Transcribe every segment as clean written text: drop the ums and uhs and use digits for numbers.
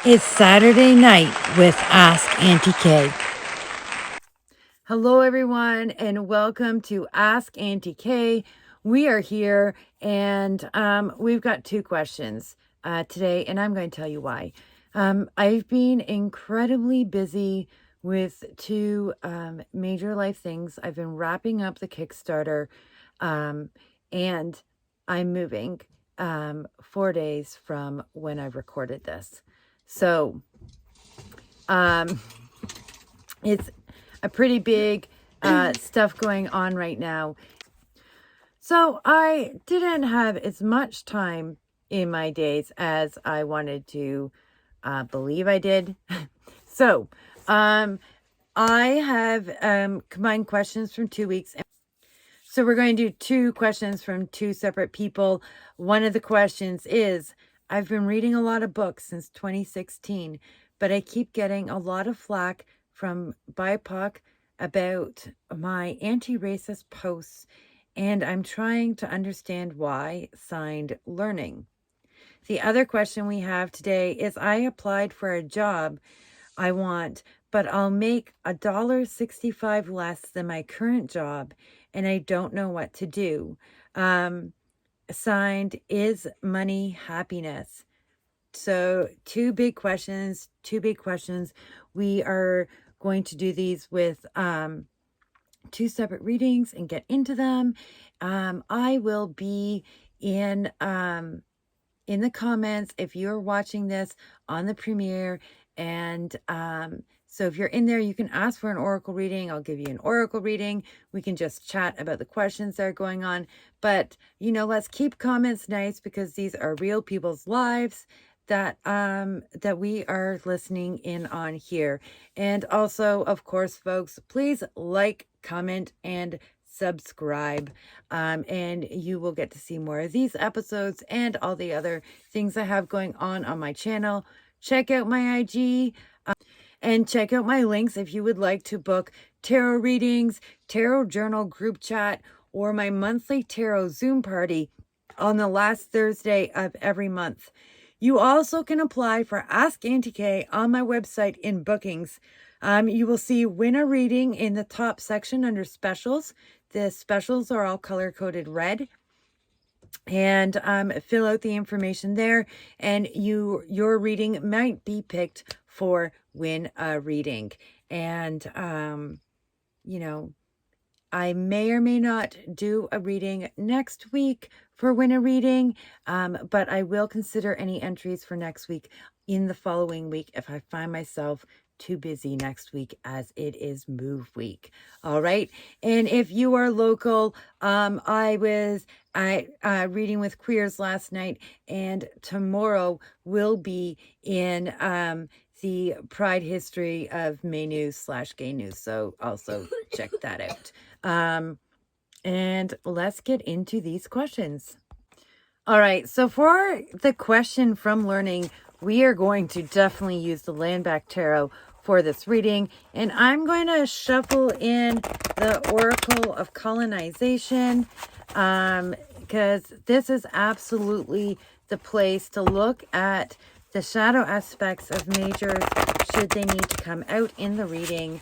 It's Saturday night with Ask Aunty K. Hello, everyone, and welcome to Ask Aunty K. We are here, and we've got two questions today, and I'm going to tell you why. I've been incredibly busy with two major life things. I've been wrapping up the Kickstarter, and I'm moving 4 days from when I recorded this. So, it's a pretty big stuff going on right now. So I didn't have as much time in my days as I wanted to believe I did. So, I have combined questions from 2 weeks. So we're going to do two questions from two separate people. One of the questions is, I've been reading a lot of books since 2016, but I keep getting a lot of flack from BIPOC about my anti-racist posts, and I'm trying to understand why. Signed, Learning. The other question we have today is, I applied for a job I want, but I'll make $1.65 less than my current job, and I don't know what to do. Signed, Is Money Happiness? So two big questions. We are going to do these with two separate readings and get into them. I will be in the comments if you're watching this on the premiere, and so if you're in there, you can ask for an oracle reading. I'll give you an oracle reading. We can just chat about the questions that are going on. But, let's keep comments nice, because these are real people's lives that we are listening in on here. And also, of course, folks, please like, comment, and subscribe, and you will get to see more of these episodes and all the other things I have going on my channel. Check out my IG, and check out my links if you would like to book tarot readings, tarot journal group chat, or my monthly tarot Zoom party on the last Thursday of every month. You also can apply for Ask Aunty K on my website in bookings. You will see win a reading in the top section under specials. The specials are all color-coded red. And fill out the information there, and your reading might be picked for win a reading. And I may or may not do a reading next week for win a reading, but I will consider any entries for next week in the following week if I find myself too busy next week, as it is move week. All right. And if you are local, I was reading with queers last night, and tomorrow will be in the Pride History of May News / Gay News. So also check that out. And let's get into these questions. All right. So for the question from Learning, we are going to definitely use the Landback Tarot for this reading, and I'm going to shuffle in the Oracle of Colonization, because this is absolutely the place to look at the shadow aspects of majors should they need to come out in the reading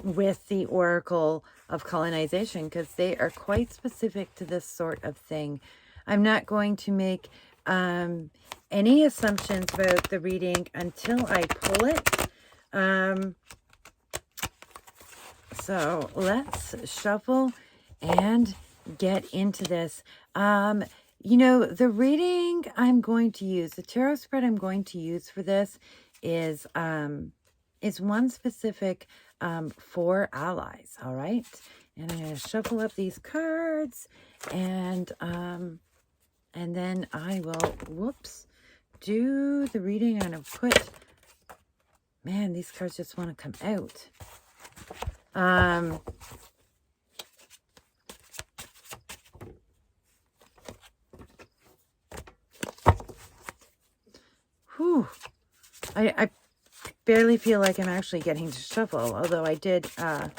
with the Oracle of Colonization, because they are quite specific to this sort of thing. I'm not going to make any assumptions about the reading until I pull it. So let's shuffle and get into this. The reading I'm going to use, the tarot spread I'm going to use for this is one specific for allies. All right. And I'm going to shuffle up these cards, and then I will, do the reading. I'm going to put, man, these cards just want to come out. I barely feel like I'm actually getting to shuffle, although I did, I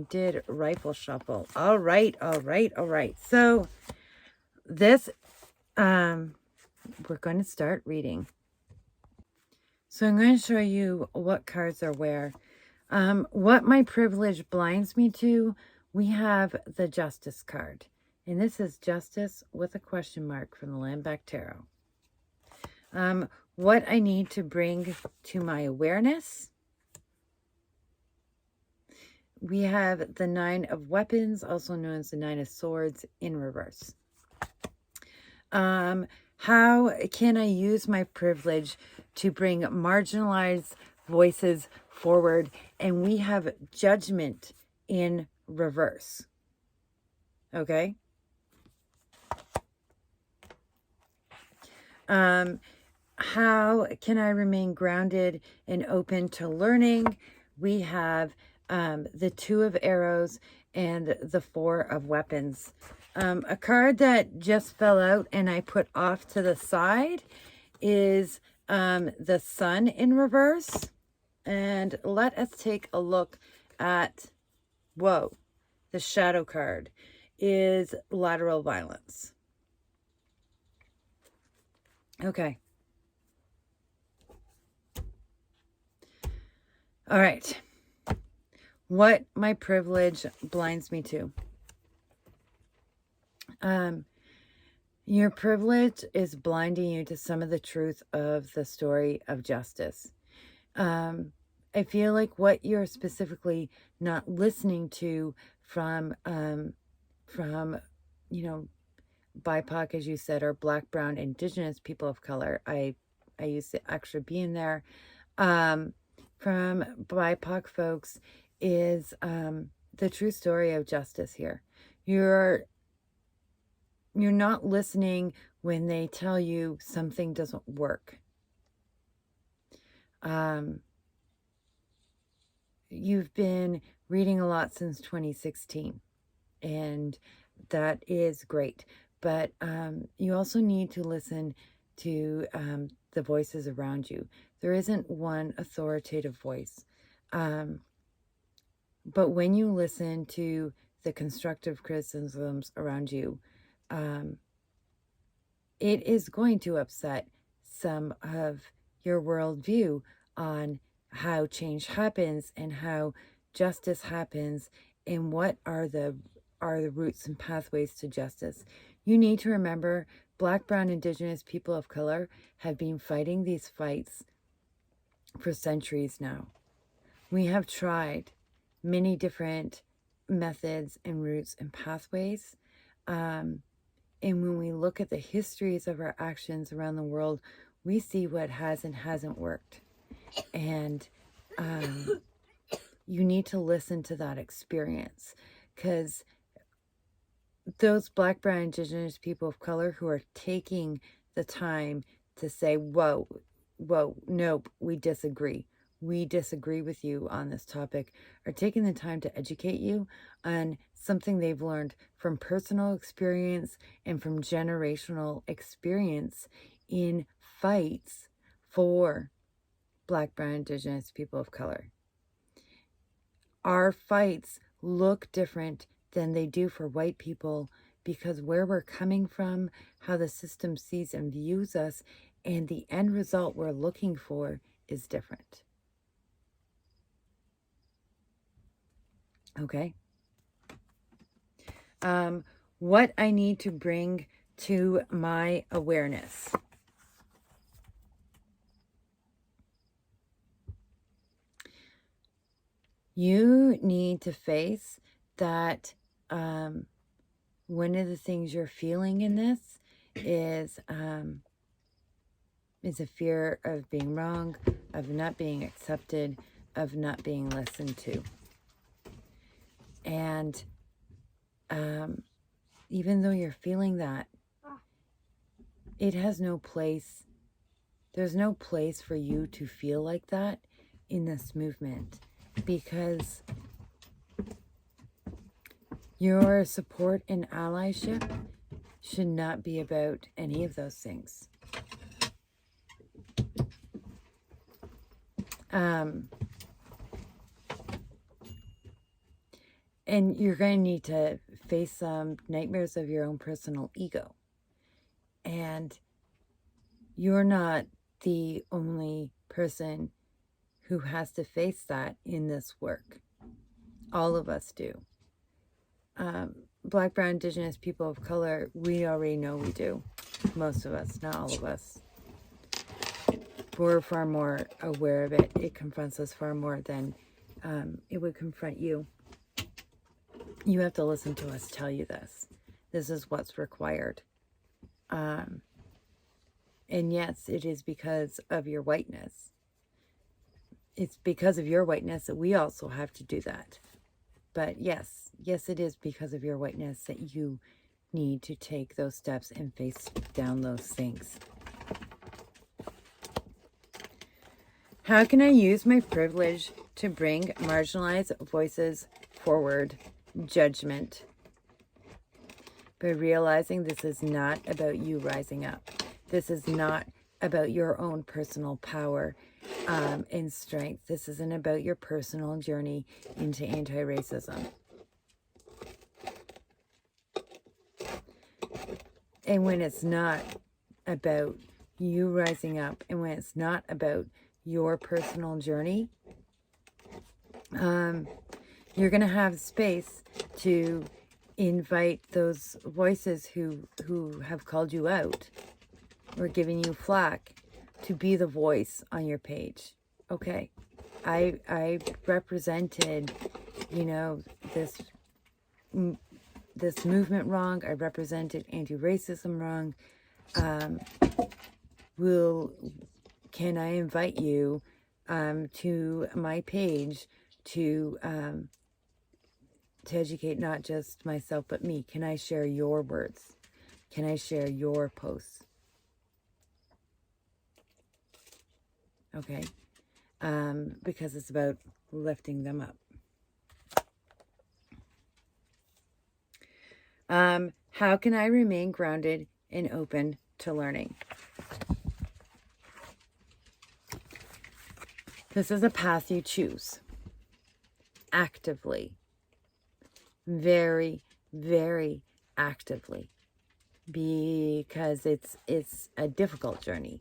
did rifle shuffle. All right. So this we're going to start reading. So I'm going to show you what cards are where. What my privilege blinds me to, we have the Justice card. And this is Justice with a question mark from the Landback Tarot. What I need to bring to my awareness, we have the Nine of Weapons, also known as the Nine of Swords, in reverse. How can I use my privilege to bring marginalized voices forward? And we have Judgment in reverse. Okay? How can I remain grounded and open to learning? We have the Two of Arrows and the Four of Weapons. A card that just fell out and I put off to the side is the Sun in reverse. And let us take a look at, whoa, the Shadow card is lateral violence. Okay. All right. What my privilege blinds me to. Your privilege is blinding you to some of the truth of the story of justice. I feel like what you're specifically not listening to from you know, BIPOC, as you said, or Black, Brown, Indigenous people of color. I used the extra B in there. From BIPOC folks is the true story of justice here. You're not listening when they tell you something doesn't work. You've been reading a lot since 2016, and that is great. But you also need to listen to the voices around you. There isn't one authoritative voice. But when you listen to the constructive criticisms around you, it is going to upset some of your worldview on how change happens and how justice happens and what are the roots and pathways to justice. You need to remember Black, Brown, Indigenous people of color have been fighting these fights for centuries now. We have tried many different methods and routes and pathways. And when we look at the histories of our actions around the world, we see what has and hasn't worked. And you need to listen to that experience, because those Black, Brown, Indigenous people of color who are taking the time to say, whoa, nope, we disagree with you on this topic, are taking the time to educate you on something they've learned from personal experience and from generational experience in fights for Black, Brown, Indigenous people of color. Our fights look different than they do for white people because where we're coming from, how the system sees and views us, and the end result we're looking for is different. Okay? What I need to bring to my awareness. You need to face that one of the things you're feeling in this is a fear of being wrong, of not being accepted, of not being listened to. And even though you're feeling that, it has no place. There's no place for you to feel like that in this movement, because your support and allyship should not be about any of those things. And you're going to need to face some nightmares of your own personal ego. And you're not the only person who has to face that in this work. All of us do. Black, brown, indigenous, people of color, we already know we do. Most of us, not all of us. We're far more aware of it. It confronts us far more than it would confront you. You have to listen to us tell you this. This is what's required. And yes, it is because of your whiteness. It's because of your whiteness that we also have to do that. But yes, it is because of your whiteness that you need to take those steps and face down those things. How can I use my privilege to bring marginalized voices forward? Judgment. By realizing this is not about you rising up. This is not about your own personal power and strength. This isn't about your personal journey into anti-racism. And when it's not about you rising up, and when it's not about your personal journey, you're going to have space to invite those voices who have called you out or given you flack to be the voice on your page. Okay, I represented, this movement wrong. I represented anti-racism wrong. Can I invite you to my page to educate not just myself but me? Can I share your words? Can I share your posts? Okay, because it's about lifting them up. How can I remain grounded and open to learning? This is a path you choose actively, very, very actively, because it's a difficult journey.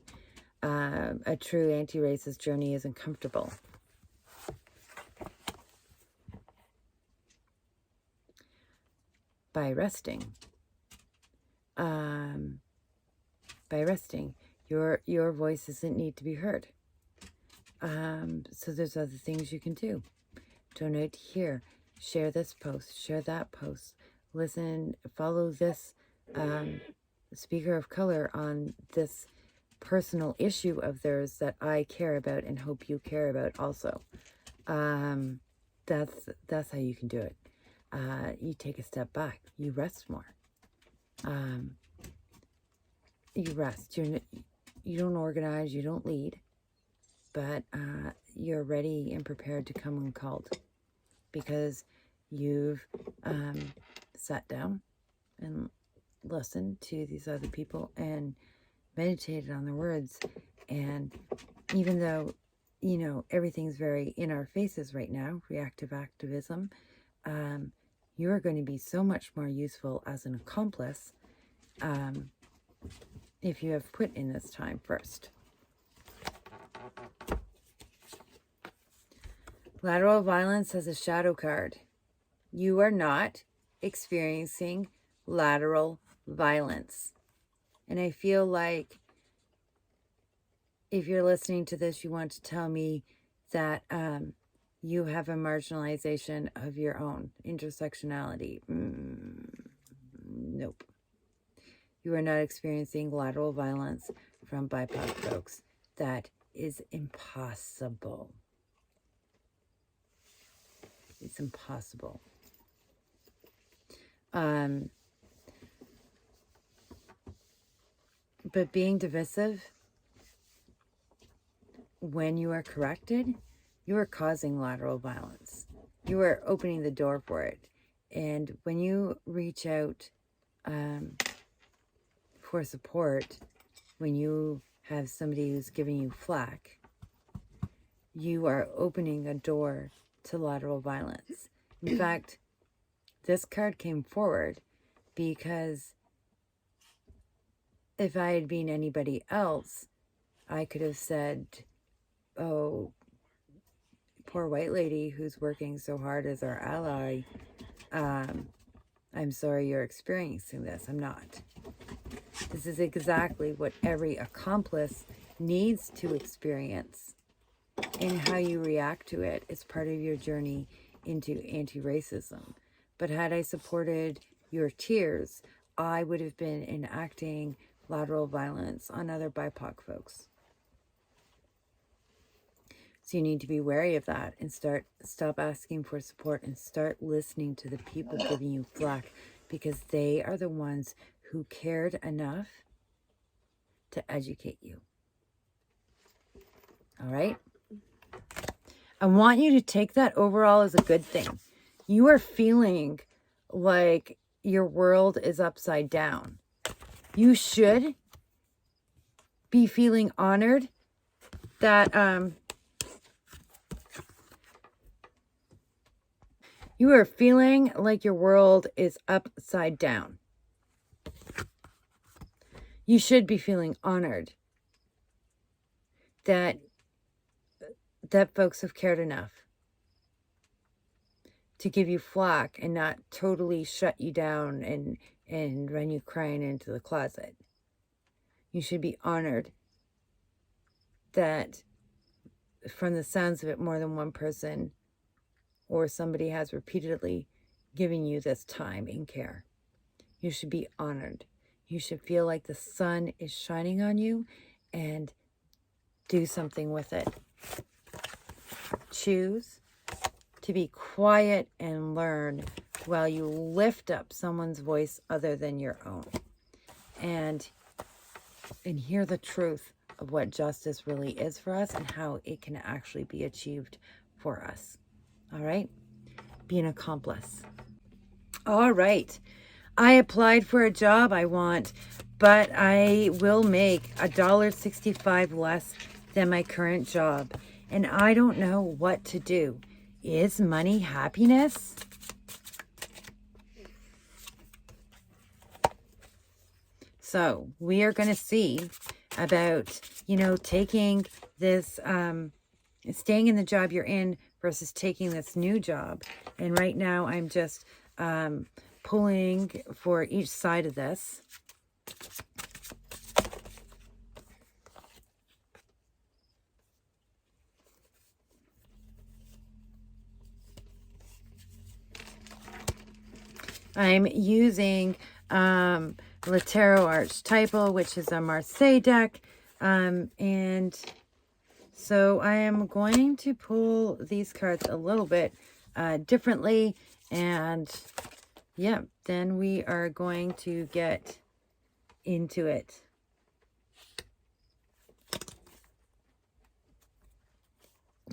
A true anti-racist journey isn't comfortable. By resting, your voice doesn't need to be heard. So there's other things you can do. Donate here, share this post, share that post, listen, follow this speaker of color on this personal issue of theirs that I care about and hope you care about also. That's how you can do it. You take a step back. You rest more. You rest. You don't organize. You don't lead. But you're ready and prepared to come when called. Because you've sat down and listened to these other people and meditated on their words. And even though, everything's very in our faces right now, reactive activism, you're going to be so much more useful as an accomplice if you have put in this time first. Lateral violence as a shadow card. You are not experiencing lateral violence. And I feel like if you're listening to this, you want to tell me that you have a marginalization of your own intersectionality. Nope. You are not experiencing lateral violence from BIPOC folks. That is impossible. It's impossible. But being divisive, when you are corrected, you are causing lateral violence. You are opening the door for it. And when you reach out for support, when you have somebody who's giving you flack, you are opening a door to lateral violence. In fact, this card came forward because if I had been anybody else, I could have said, oh, poor white lady who's working so hard as our ally, I'm sorry you're experiencing this. I'm not. This is exactly what every accomplice needs to experience. And how you react to it is part of your journey into anti-racism. But had I supported your tears, I would have been enacting lateral violence on other BIPOC folks. So you need to be wary of that and stop asking for support and start listening to the people giving you flack, because they are the ones who cared enough to educate you. All right? I want you to take that overall as a good thing. You are feeling like your world is upside down. You should be feeling honored that you are feeling like your world is upside down. You should be feeling honored that folks have cared enough to give you flack and not totally shut you down and run you crying into the closet. You should be honored that, from the sounds of it, more than one person or somebody has repeatedly given you this time and care. You should be honored. You should feel like the sun is shining on you and do something with it. Choose to be quiet and learn while you lift up someone's voice other than your own. And hear the truth of what justice really is for us and how it can actually be achieved for us. All right? Be an accomplice. All right. I applied for a job I want, but I will make $1.65 less than my current job. And I don't know what to do. Is money happiness? So we are going to see about, taking this, staying in the job you're in versus taking this new job. And right now I'm just pulling for each side of this. I'm using the Tarot Archetypal, which is a Marseille deck. And so I am going to pull these cards a little bit differently. And yeah, then we are going to get into it.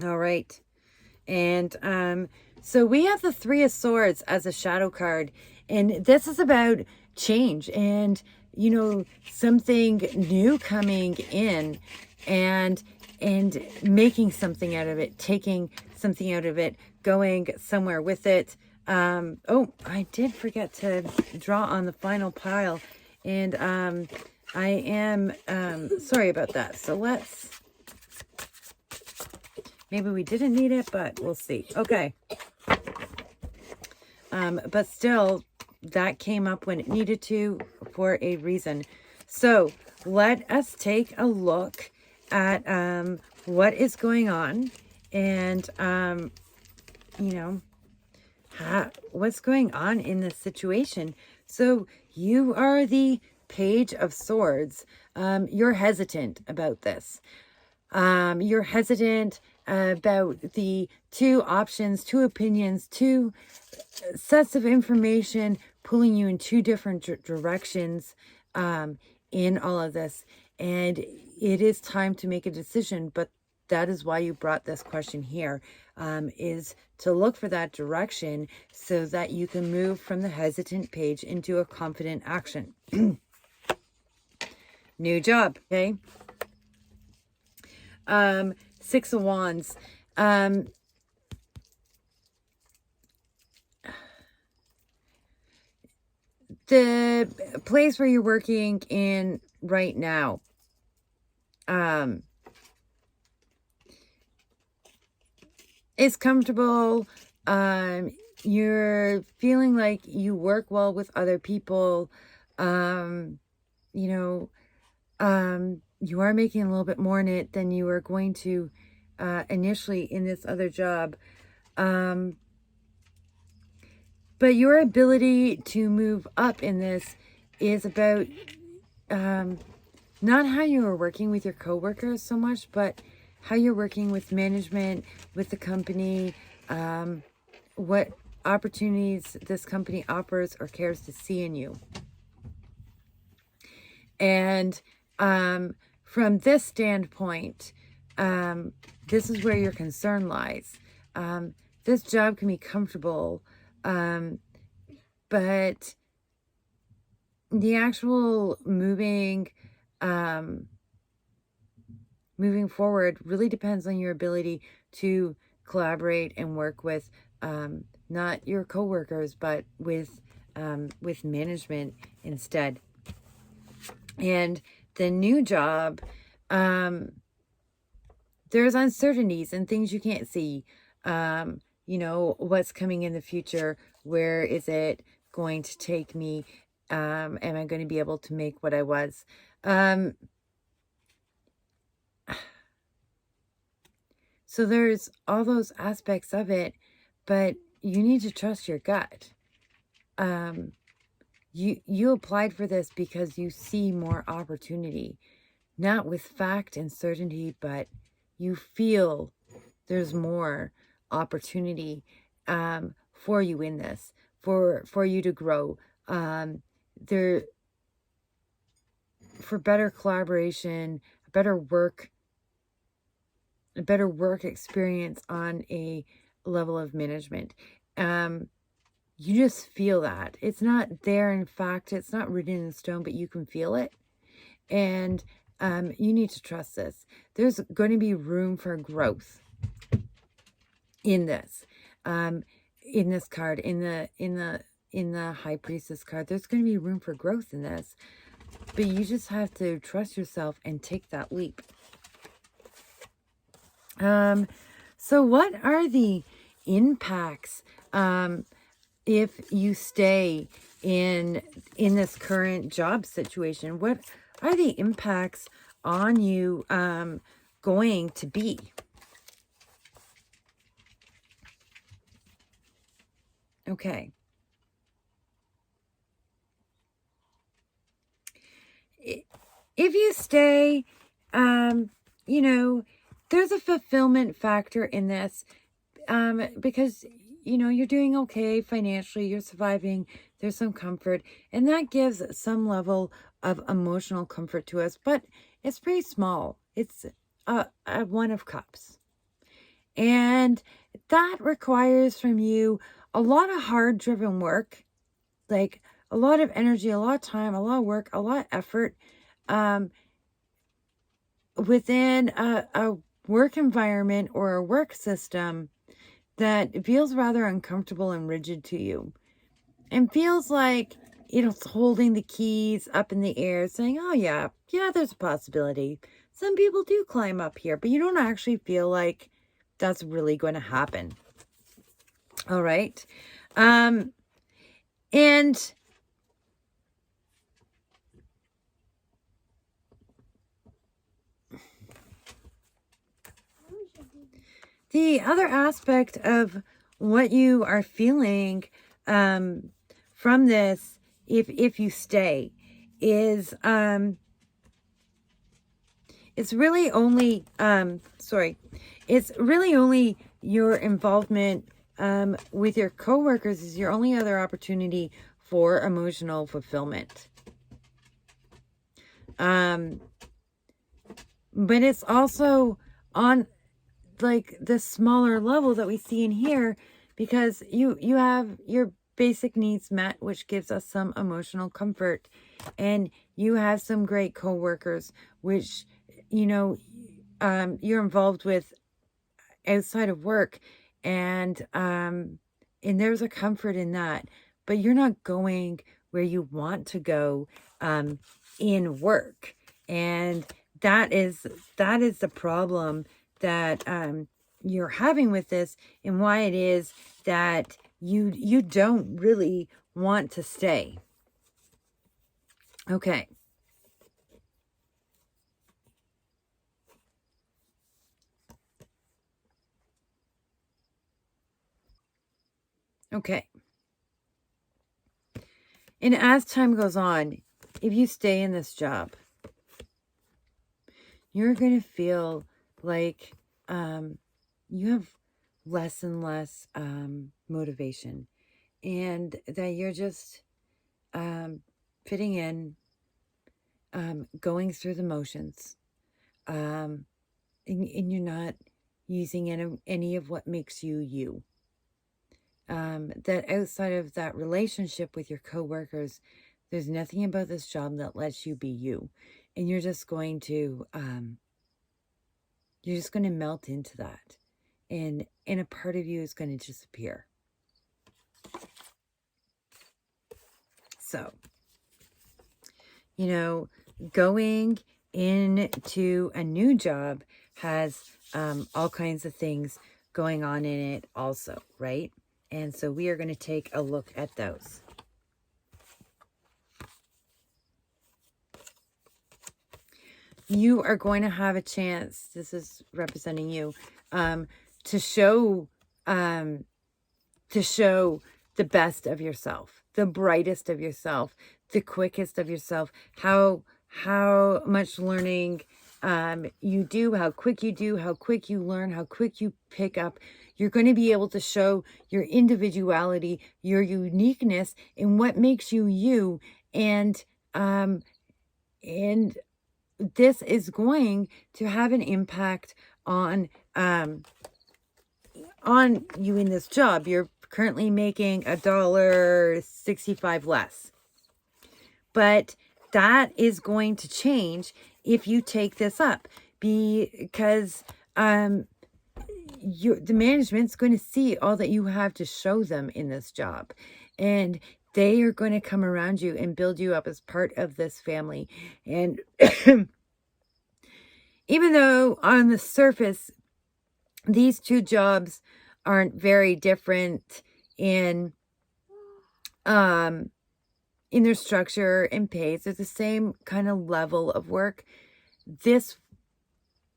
All right. And so we have the Three of Swords as a shadow card. And this is about change and, something new coming in and making something out of it, taking something out of it, going somewhere with it. Oh, I did forget to draw on the final pile. And I am sorry about that. So maybe we didn't need it, but we'll see. Okay. But still, that came up when it needed to for a reason. So let us take a look at what is going on and, what's going on in this situation. So you are the Page of Swords. You're hesitant about this. You're hesitant about the two options, two opinions, two sets of information pulling you in two different directions in all of this. And it is time to make a decision, but that is why you brought this question here, is to look for that direction so that you can move from the hesitant page into a confident action. New job, okay? Six of Wands. The place where you're working in right now. It's comfortable. You're feeling like you work well with other people. You know, you are making a little bit more in it than you were going to initially in this other job. But your ability to move up in this is about not how you are working with your coworkers so much, but how you're working with management, with the company, what opportunities this company offers or cares to see in you. And from this standpoint, this is where your concern lies. This job can be comfortable, but the actual moving forward really depends on your ability to collaborate and work with not your coworkers, but with management instead. And the new job, there's uncertainties and things you can't see. You know, what's coming in the future? Where is it going to take me? Am I going to be able to make what I was? So there's all those aspects of it, but you need to trust your gut. You applied for this because you see more opportunity, not with fact and certainty, but you feel there's more opportunity for you in this, for you to grow, for better collaboration, better work experience on a level of management. You just feel that. It's not there in fact, it's not written in stone, but you can feel it. And you need to trust this. There's going to be room for growth in this. In this card, in the High Priestess card, there's going to be room for growth in this. But you just have to trust yourself and take that leap. So what are the impacts if you stay in this current job situation? What are the impacts on you going to be? Okay. If you stay, you know, there's a fulfillment factor in this because, you know, you're doing okay financially, you're surviving, there's some comfort, and that gives some level of emotional comfort to us, but it's pretty small. It's a One of Cups. And that requires from you a lot of hard-driven work, like a lot of energy, a lot of time, a lot of work, a lot of effort within a work environment or a work system that feels rather uncomfortable and rigid to you, and feels like it's holding the keys up in the air saying, oh yeah, there's a possibility. Some people do climb up here, but you don't actually feel like that's really going to happen. All right. And the other aspect of what you are feeling from this, if you stay, is it's really only it's really only your involvement with your coworkers is your only other opportunity for emotional fulfillment. But it's also on like the smaller level that we see in here, because you have your basic needs met, which gives us some emotional comfort, and you have some great coworkers, which, you know, you're involved with outside of work, and there's a comfort in that, but you're not going where you want to go in work. And that is the problem that you're having with this, and why it is that you don't really want to stay. Okay. Okay. And as time goes on, if you stay in this job, you're going to feel like you have less and less motivation, and that you're just fitting in, going through the motions, and you're not using any of what makes you you. That outside of that relationship with your coworkers, there's nothing about this job that lets you be you, and you're just going to melt into that, and a part of you is going to disappear. So, going into a new job has all kinds of things going on in it also, right? And so we are going to take a look at those. You are going to have a chance, this is representing you, to show the best of yourself, the brightest of yourself, the quickest of yourself, how much learning you do, how quick you do, how quick you learn, how quick you pick up. You're going to be able to show your individuality, your uniqueness, and what makes you you. And this is going to have an impact on you in this job. You're currently making $1.65 less, but that is going to change if you take this up, because the management's going to see all that you have to show them in this job, and they are going to come around you and build you up as part of this family. And even though on the surface these two jobs aren't very different in their structure and pace, they're the same kind of level of work. This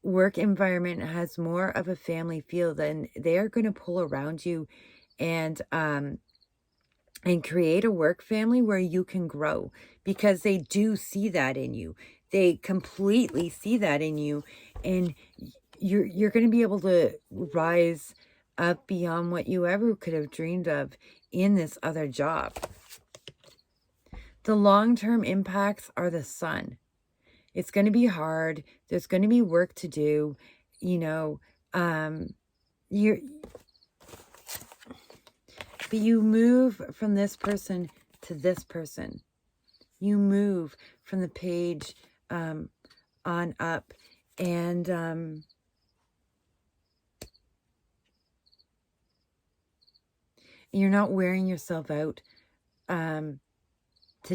work environment has more of a family feel, than they are going to pull around you and create a work family where you can grow, because they do see that in you. They completely see that in you, and you're going to be able to rise up beyond what you ever could have dreamed of in this other job. The long-term impacts are the sun. It's going to be hard. There's going to be work to do. But you move from this person to this person. You move from the page on up, and you're not wearing yourself out to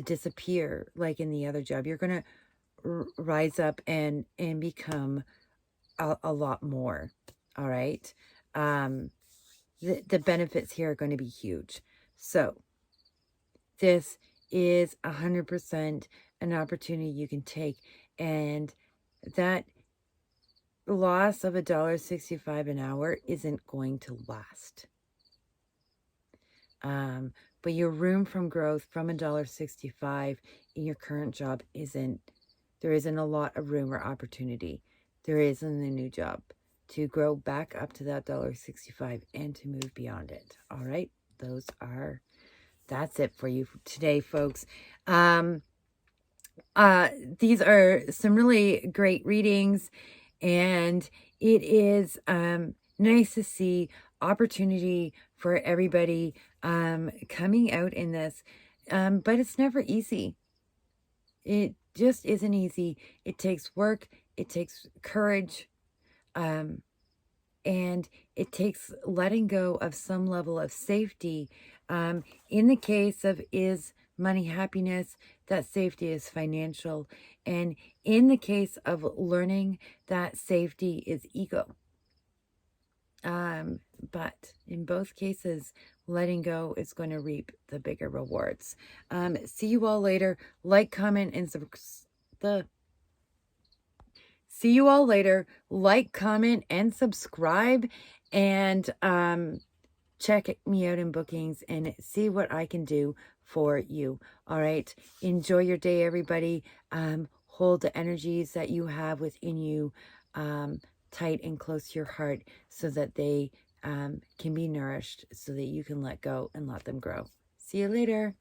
disappear like in the other job. You're going to rise up and become a lot more. All right. The benefits here are going to be huge. So this is 100% an opportunity you can take, and that loss of $1.65 an hour isn't going to last. But your room from growth from $1.65 in your current job there isn't a lot of room or opportunity. There is in the new job to grow back up to that $1.65 and to move beyond it. All right. That's it for you today, folks. These are some really great readings, and it is nice to see opportunity for everybody coming out in this, but it's never easy. It just isn't easy. It takes work, it takes courage, and it takes letting go of some level of safety. In the case of, is money, happiness, that safety is financial. And in the case of learning, that safety is ego. But in both cases, letting go is going to reap the bigger rewards. See you all later. Like, comment, and see you all later. Like, comment, and subscribe. And check me out in bookings and see what I can do for you. All right. Enjoy your day, everybody. Hold the energies that you have within you tight and close to your heart so that they can be nourished, so that you can let go and let them grow. See you later.